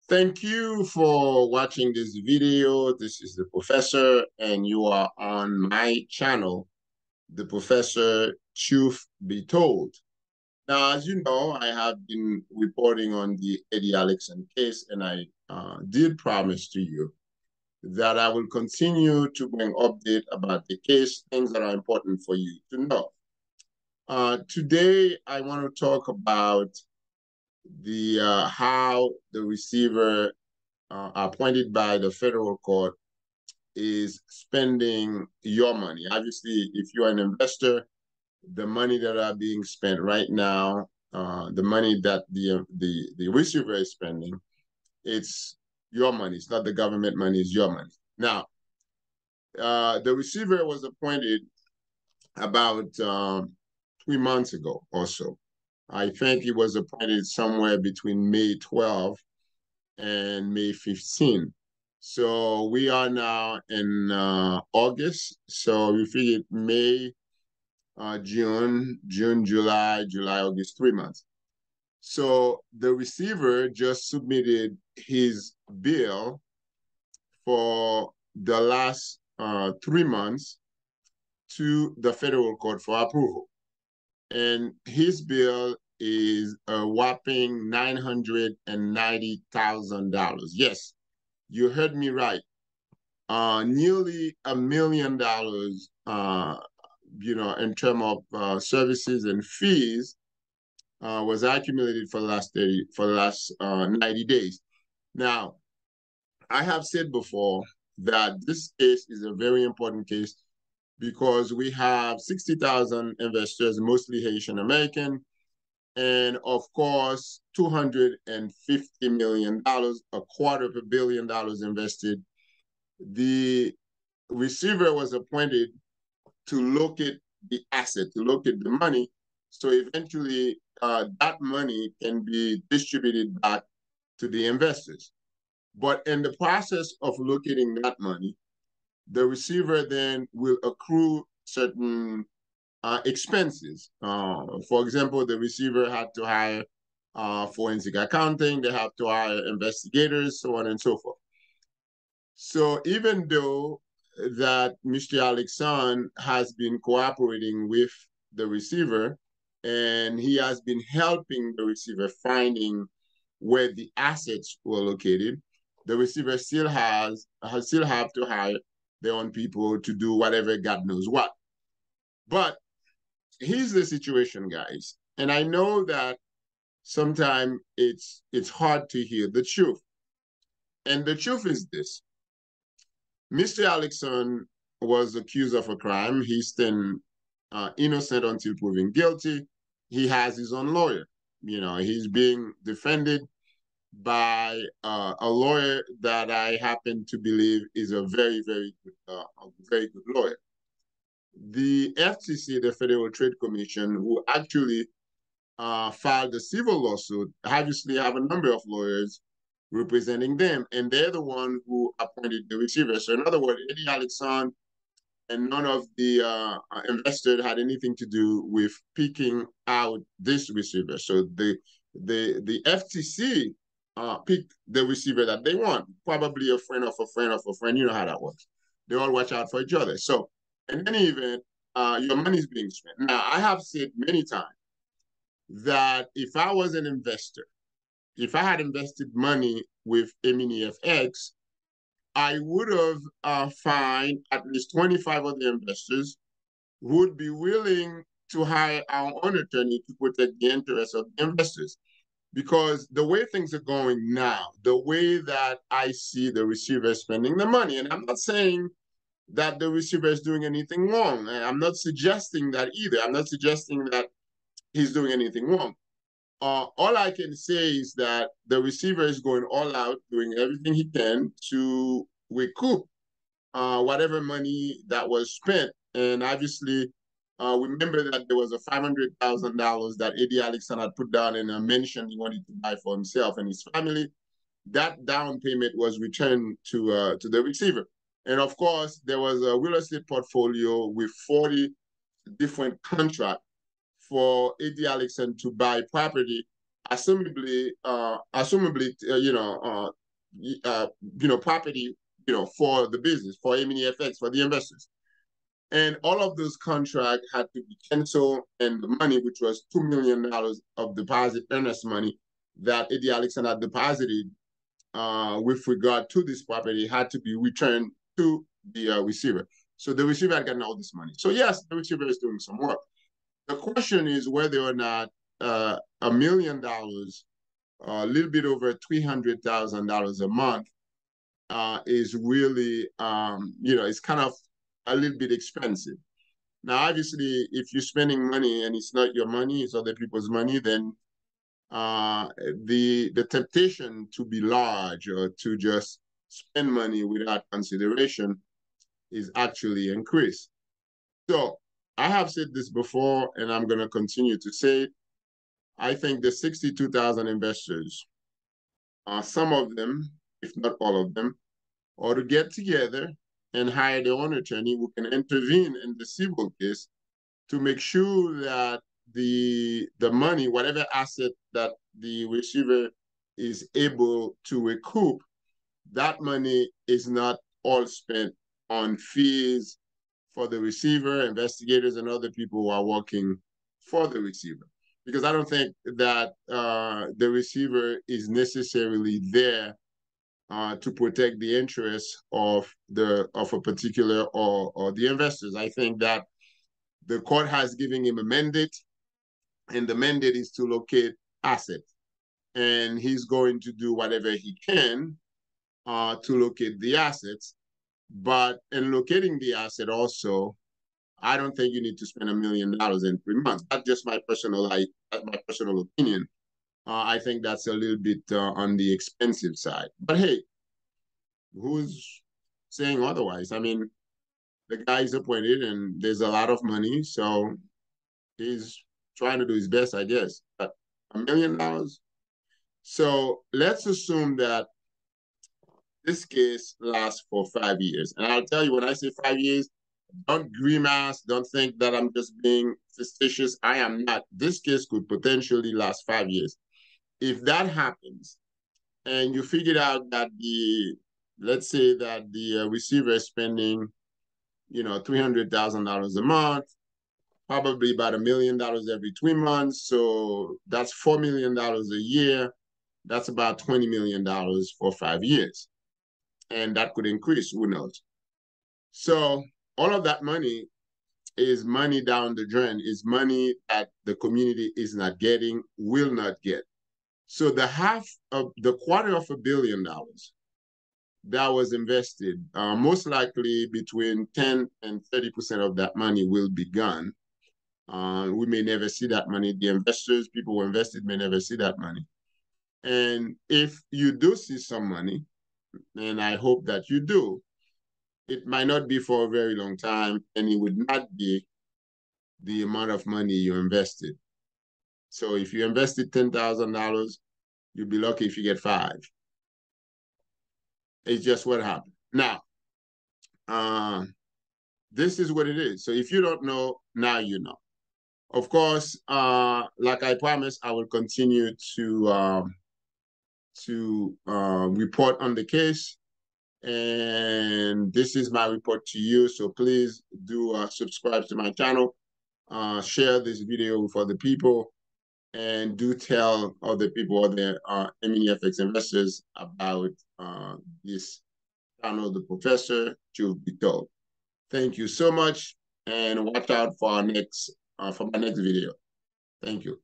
Thank you for watching this video. This is the professor, and you are on my channel, the Professor Truth Be Told. Now, as you know, I have been reporting on the Eddie Alexson case, and I did promise to you that I will continue to bring update about the case, things that are important for you to know. Today, I want to talk about the how the receiver appointed by the federal court is spending your money. Obviously, if you're an investor, the money that are being spent right now, the money that the receiver is spending, it's your money. It's not the government money, it's your money. Now, the receiver was appointed about 3 months ago or so. I think he was appointed somewhere between May 12 and May 15. So we are now in August. So we figured May, June, July, August, 3 months. So the receiver just submitted his bill for the last 3 months to the federal court for approval. And his bill is a whopping $990,000. Yes, you heard me right. Nearly $1 million, in terms of services and fees, was accumulated for the last 90 days. Now, I have said before that this case is a very important case because we have 60,000 investors, mostly Haitian American, and of course, $250 million, $250 million invested. The receiver was appointed to locate the asset, to locate the money, so eventually that money can be distributed back to the investors. But in the process of locating that money, the receiver then will accrue certain expenses. For example, the receiver had to hire forensic accounting, they have to hire investigators, so on and so forth. So even though that Mr. Alexson has been cooperating with the receiver and he has been helping the receiver finding where the assets were located, the receiver still have to hire their own people to do whatever God knows what. But here's the situation, guys. And I know that sometimes it's hard to hear the truth. And the truth is this. Mr. Alexson was accused of a crime. He's still innocent until proven guilty. He has his own lawyer. He's being defended by a lawyer that I happen to believe is a very, very good lawyer. The FTC, the Federal Trade Commission, who actually filed a civil lawsuit, obviously have a number of lawyers representing them, and they're the one who appointed the receiver. So in other words, Eddie Alexson and none of the investors had anything to do with picking out this receiver. So the FTC picked the receiver that they want, probably a friend of a friend of a friend. You know how that works. They all watch out for each other. So in any event, your money is being spent. Now, I have said many times that if I was an investor, if I had invested money with Eminifx, I would have found at least 25 of the investors who would be willing to hire our own attorney to protect the interests of the investors. Because the way things are going now, the way that I see the receiver spending the money, and I'm not saying that the receiver is doing anything wrong. I'm not suggesting that either. I'm not suggesting that he's doing anything wrong. All I can say is that the receiver is going all out, doing everything he can to recoup whatever money that was spent. And obviously, remember that there was a $500,000 that Eddie Alexson had put down in a mansion he wanted to buy for himself and his family. That down payment was returned to the receiver. And of course, there was a real estate portfolio with 40 different contracts for Eddie Alexson to buy property assumably, property, for the business, for Eminifx, for the investors. And all of those contracts had to be canceled, and the money, which was $2 million of deposit earnest money that Eddie Alexander deposited with regard to this property, had to be returned to the receiver. So the receiver had gotten all this money. So yes, the receiver is doing some work. The question is whether or not $1 million, a little bit over $300,000 a month, is really, it's kind of a little bit expensive. Now, obviously, if you're spending money and it's not your money, it's other people's money, then the temptation to be large or to just spend money without consideration is actually increased. So I have said this before, and I'm going to continue to say it. I think the 62,000 investors, some of them, if not all of them, ought to get together and hire their own attorney who can intervene in the civil case to make sure that the money, whatever asset that the receiver is able to recoup, that money is not all spent on fees for the receiver, investigators, and other people who are working for the receiver. Because I don't think that the receiver is necessarily there to protect the interests of a particular or the investors. I think that the court has given him a mandate, and the mandate is to locate assets. And he's going to do whatever he can to locate the assets. But in locating the asset also, I don't think you need to spend $1 million in 3 months. That's just my personal opinion. I think that's a little bit on the expensive side. But hey, who's saying otherwise? I mean, the guy is appointed and there's a lot of money, so he's trying to do his best, I guess. But $1 million? So let's assume that this case lasts for 5 years. And I'll tell you, when I say 5 years, don't grimace, don't think that I'm just being suspicious. I am not. This case could potentially last 5 years. If that happens, and you figured out that let's say that the receiver is spending, $300,000 a month, probably about $1 million every 3 months. So that's $4 million a year. That's about $20 million for 5 years. And that could increase, who knows? So all of that money is money down the drain, is money that the community is not getting, will not get. So the $250 million that was invested, most likely between 10 and 30% of that money will be gone. We may never see that money. The investors, people who invested, may never see that money. And if you do see some money, and I hope that you do, it might not be for a very long time, and it would not be the amount of money you invested. So if you invested $10,000, you'll be lucky if you get 5. It's just what happened. Now, this is what it is. So if you don't know, now you know. Of course, like I promised, I will continue to report on the case. And this is my report to you. So please do subscribe to my channel, share this video with other people, and do tell other people, other Eminifx investors about this channel, The Professor Truth Be Told. Thank you so much, and watch out for our next for my next video. Thank you.